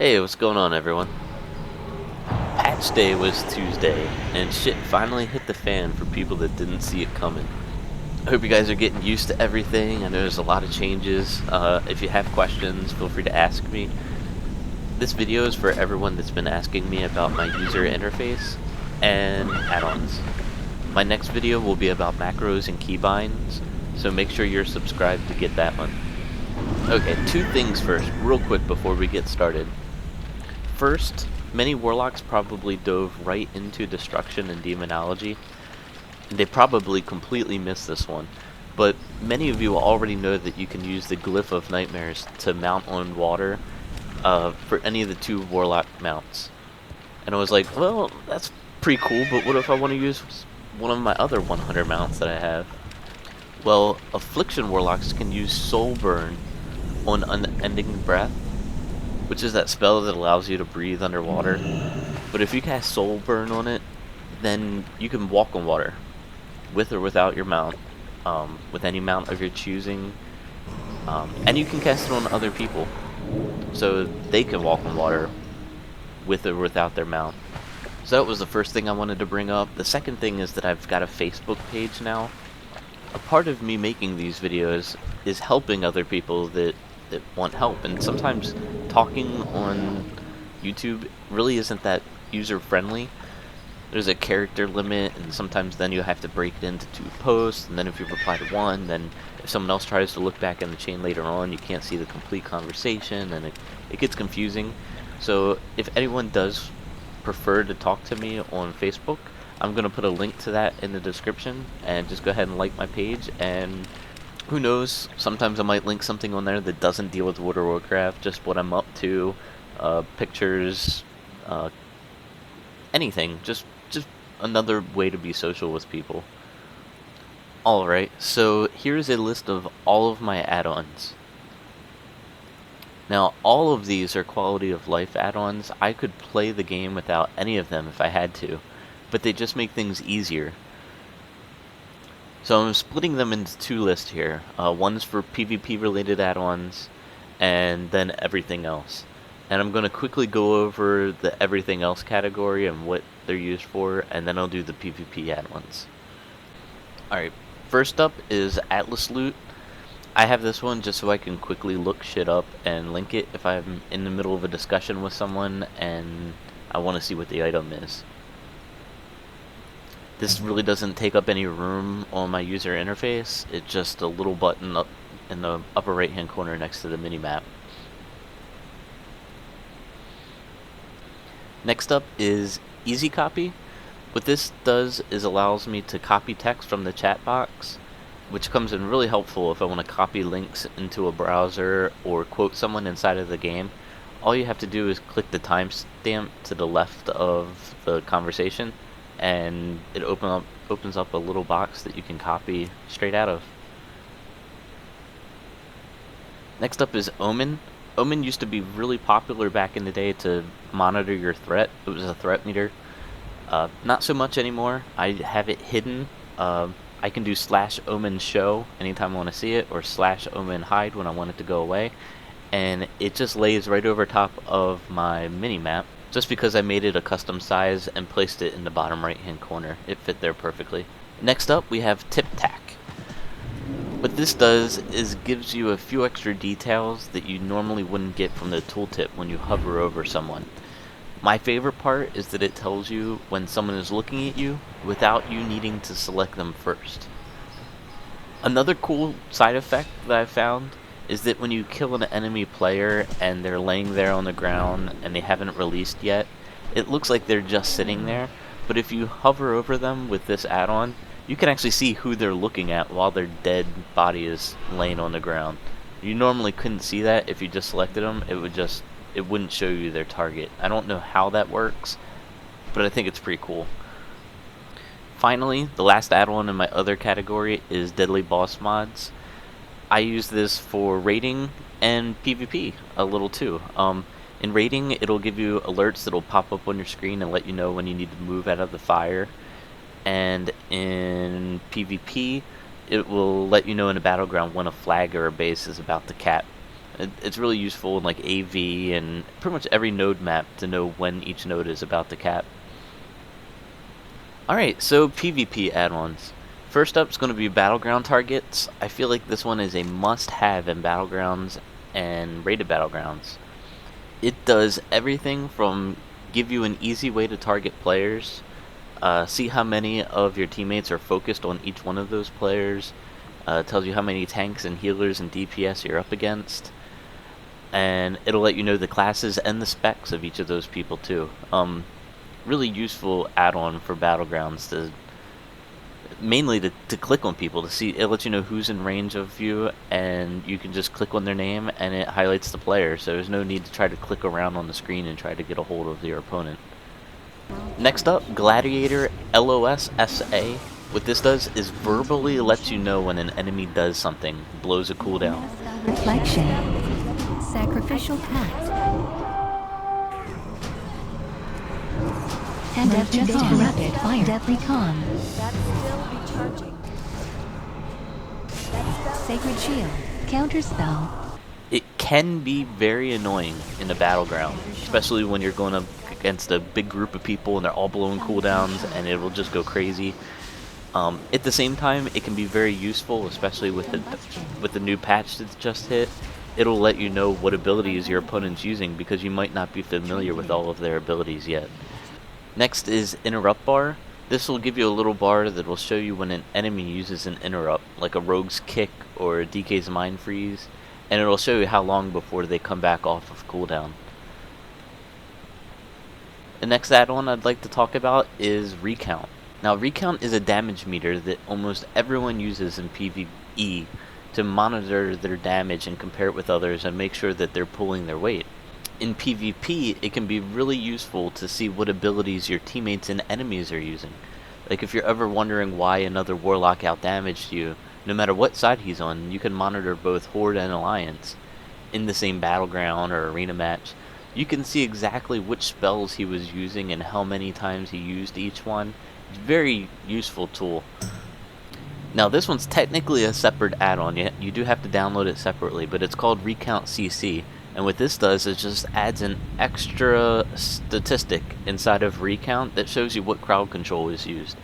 Hey, what's going on, everyone? Patch day was Tuesday, and shit finally hit the fan for people that didn't see it coming. I hope you guys are getting used to everything. I know there's a lot of changes. If you have questions, feel free to ask me. This video is for everyone that's been asking me about my user interface and add-ons. My next video will be about macros and keybinds, so make sure you're subscribed to get that one. Okay, two things first, real quick before we get started. First, many Warlocks probably dove right into Destruction and Demonology. They probably completely missed this one, but many of you already know that you can use the Glyph of Nightmares to mount on water for any of the two Warlock mounts. And I was like, well, that's pretty cool, but what if I want to use one of my other 100 mounts that I have? Well, Affliction Warlocks can use Soul Burn on Unending Breath, which is that spell that allows you to breathe underwater. But if you cast Soul Burn on it, then you can walk on water, with or without your mount, with any mount of your choosing, and you can cast it on other people, so they can walk on water, with or without their mount. So that was the first thing I wanted to bring up. The second thing is that I've got a Facebook page now. A part of me making these videos is helping other people that want help, and sometimes talking on YouTube really isn't that user friendly. There's a character limit, and sometimes then you have to break it into 2 posts, and then if you reply to one, then if someone else tries to look back in the chain later on, you can't see the complete conversation, and it gets confusing. So if anyone does prefer to talk to me on Facebook, I'm going to put a link to that in the description, and just go ahead and like my page, and who knows, sometimes I might link something on there that doesn't deal with World of Warcraft, just what I'm up to, pictures, anything, just another way to be social with people. Alright, so here's a list of all of my add-ons. Now, all of these are quality of life add-ons. I could play the game without any of them if I had to, but they just make things easier. So I'm splitting them into 2 lists here. One's for PvP related add-ons, and then everything else. And I'm going to quickly go over the everything else category and what they're used for, and then I'll do the PvP add-ons. Alright, first up is Atlas Loot. I have this one just so I can quickly look shit up and link it if I'm in the middle of a discussion with someone and I want to see what the item is. This really doesn't take up any room on my user interface. It's just a little button up in the upper right hand corner next to the minimap. Next up is Easy Copy. What this does is allows me to copy text from the chat box, which comes in really helpful if I want to copy links into a browser or quote someone inside of the game. All you have to do is click the timestamp to the left of the conversation, and it opens up a little box that you can copy straight out of. Next up is Omen. Omen used to be really popular back in the day to monitor your threat. It was a threat meter. Not so much anymore. I have it hidden. I can do /Omen show anytime I want to see it, or /Omen hide when I want it to go away. And it just lays right over top of my mini-map, just because I made it a custom size and placed it in the bottom right hand corner. It fit there perfectly. Next up we have Tip Tac. What this does is gives you a few extra details that you normally wouldn't get from the tooltip when you hover over someone. My favorite part is that it tells you when someone is looking at you without you needing to select them first. Another cool side effect that I found is that when you kill an enemy player and they're laying there on the ground and they haven't released yet, it looks like they're just sitting there, but if you hover over them with this add-on, you can actually see who they're looking at while their dead body is laying on the ground. You normally couldn't see that if you just selected them. It wouldn't show you their target. I don't know how that works, but I think it's pretty cool. Finally, the last add-on in my other category is Deadly Boss Mods. I use this for raiding and PvP a little too. In raiding, it'll give you alerts that'll pop up on your screen and let you know when you need to move out of the fire. And in PvP, it will let you know in a battleground when a flag or a base is about to cap. It's really useful in like AV and pretty much every node map to know when each node is about to cap. Alright, so PvP add-ons. First up is going to be Battleground targets. I feel like this one is a must-have in Battlegrounds and rated Battlegrounds. It does everything from give you an easy way to target players, see how many of your teammates are focused on each one of those players, tells you how many tanks and healers and DPS you're up against, and it'll let you know the classes and the specs of each of those people too. Really useful add-on for Battlegrounds to mainly to click on people to see. It lets you know who's in range of you, and you can just click on their name and it highlights the player, so there's no need to try to click around on the screen and try to get a hold of your opponent. Next up, Gladiator LOS SA. What this does is verbally lets you know when an enemy does something, blows a cooldown. Reflection. Sacrificial pact. And just rapid fire. Deadly calm. That's still recharging. Sacred shield. Counterspell. It can be very annoying in the Battleground, especially when you're going up against a big group of people and they're all blowing cooldowns and it will just go crazy. At the same time, it can be very useful, especially with the new patch that's just hit. It'll let you know what abilities your opponent's using because you might not be familiar with all of their abilities yet. Next is Interrupt Bar. This will give you a little bar that will show you when an enemy uses an interrupt, like a Rogue's Kick or a DK's Mind Freeze, and it'll show you how long before they come back off of cooldown. The next add-on I'd like to talk about is Recount. Now, Recount is a damage meter that almost everyone uses in PvE to monitor their damage and compare it with others and make sure that they're pulling their weight. In PvP, it can be really useful to see what abilities your teammates and enemies are using. Like if you're ever wondering why another Warlock outdamaged you, no matter what side he's on, you can monitor both Horde and Alliance in the same battleground or arena match. You can see exactly which spells he was using and how many times he used each one. It's a very useful tool. Now this one's technically a separate add-on, you do have to download it separately, but it's called Recount CC. And what this does is just adds an extra statistic inside of Recount that shows you what crowd control is used.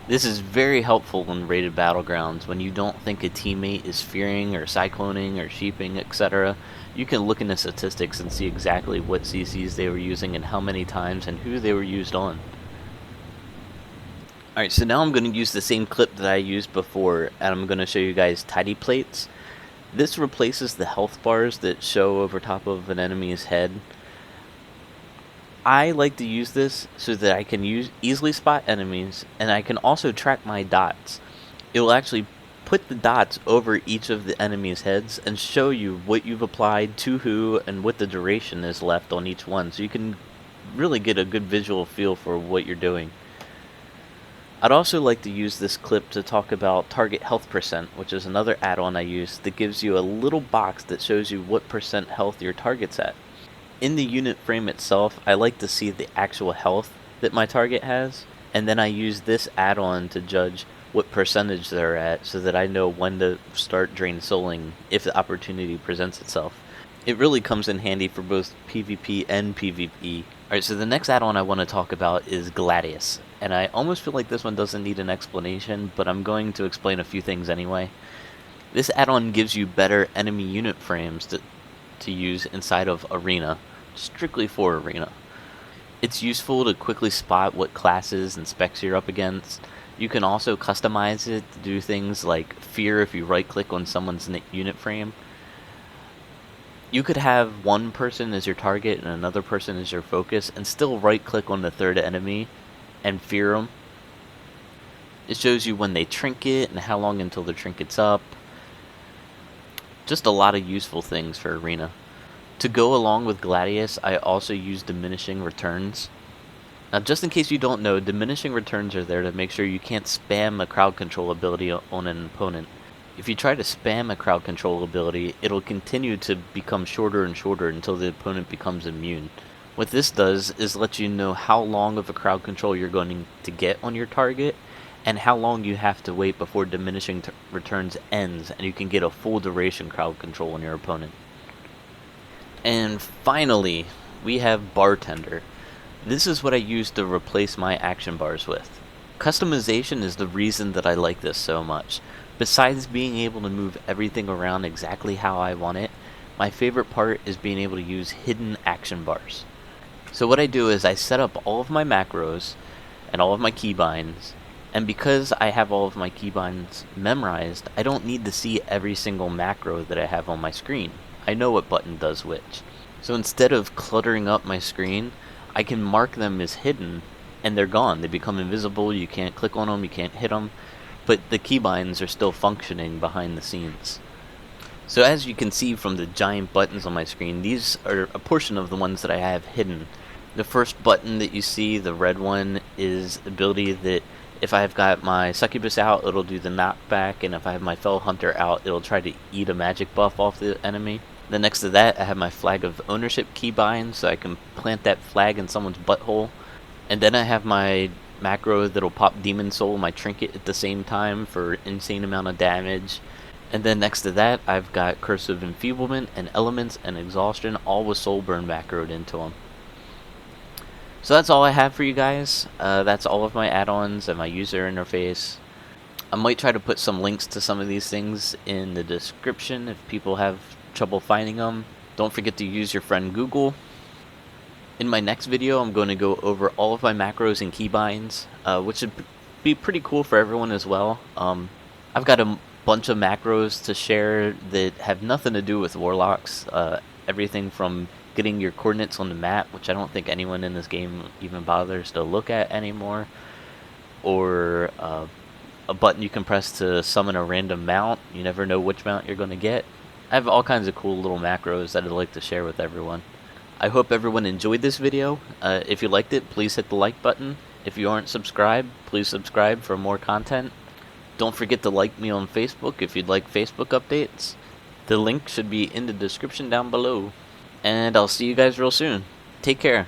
This is very helpful in rated Battlegrounds when you don't think a teammate is fearing or cycloning or sheeping, etc. You can look in the statistics and see exactly what CCs they were using and how many times and who they were used on. Alright, so now I'm going to use the same clip that I used before, and I'm going to show you guys tidy plates. This replaces the health bars that show over top of an enemy's head. I like to use this so that I can easily spot enemies, and I can also track my dots. It will actually put the dots over each of the enemy's heads and show you what you've applied to who and what the duration is left on each one, so you can really get a good visual feel for what you're doing. I'd also like to use this clip to talk about target health percent, which is another add-on I use that gives you a little box that shows you what percent health your target's at. In the unit frame itself, I like to see the actual health that my target has, and then I use this add-on to judge what percentage they're at so that I know when to start drain souling if the opportunity presents itself. It really comes in handy for both PvP and PvE. Alright, so the next add-on I want to talk about is Gladius. And I almost feel like this one doesn't need an explanation, but I'm going to explain a few things anyway. This add-on gives you better enemy unit frames to use inside of Arena, strictly for Arena. It's useful to quickly spot what classes and specs you're up against. You can also customize it to do things like fear if you right-click on someone's unit frame. You could have one person as your target and another person as your focus and still right-click on the third enemy and fear them. It shows you when they trinket and how long until the trinket's up. Just a lot of useful things for Arena. To go along with Gladius, I also use diminishing returns. Now just in case you don't know, diminishing returns are there to make sure you can't spam a crowd control ability on an opponent. If you try to spam a crowd control ability, it'll continue to become shorter and shorter until the opponent becomes immune. What this does is let you know how long of a crowd control you're going to get on your target and how long you have to wait before diminishing returns ends and you can get a full duration crowd control on your opponent. And finally, we have Bartender. This is what I use to replace my action bars with. Customization is the reason that I like this so much. Besides being able to move everything around exactly how I want it, my favorite part is being able to use hidden action bars. So what I do is I set up all of my macros and all of my keybinds, and because I have all of my keybinds memorized, I don't need to see every single macro that I have on my screen. I know what button does which. So instead of cluttering up my screen, I can mark them as hidden, and they're gone. They become invisible, you can't click on them, you can't hit them, but the keybinds are still functioning behind the scenes. So as you can see from the giant buttons on my screen, these are a portion of the ones that I have hidden. The first button that you see, the red one, is the ability that if I've got my succubus out, it'll do the knockback, and if I have my fell hunter out, it'll try to eat a magic buff off the enemy. Then next to that, I have my flag of ownership keybind, so I can plant that flag in someone's butthole. And then I have my macro that'll pop Demon Soul, my trinket, at the same time for insane amount of damage. And then next to that, I've got Curse of Enfeeblement and Elements and Exhaustion, all with Soul Burn macroed into them. So that's all I have for you guys. That's all of my add-ons and my user interface. I might try to put some links to some of these things in the description if people have trouble finding them. Don't forget to use your friend Google. In my next video, I'm going to go over all of my macros and keybinds, which should be pretty cool for everyone as well. I've got a bunch of macros to share that have nothing to do with Warlocks. Everything from getting your coordinates on the map, which I don't think anyone in this game even bothers to look at anymore, or a button you can press to summon a random mount. You never know which mount you're going to get. I have all kinds of cool little macros that I'd like to share with everyone. I hope everyone enjoyed this video. If you liked it, please hit the like button. If you aren't subscribed, please subscribe for more content. Don't forget to like me on Facebook if you'd like Facebook updates. The link should be in the description down below. And I'll see you guys real soon. Take care.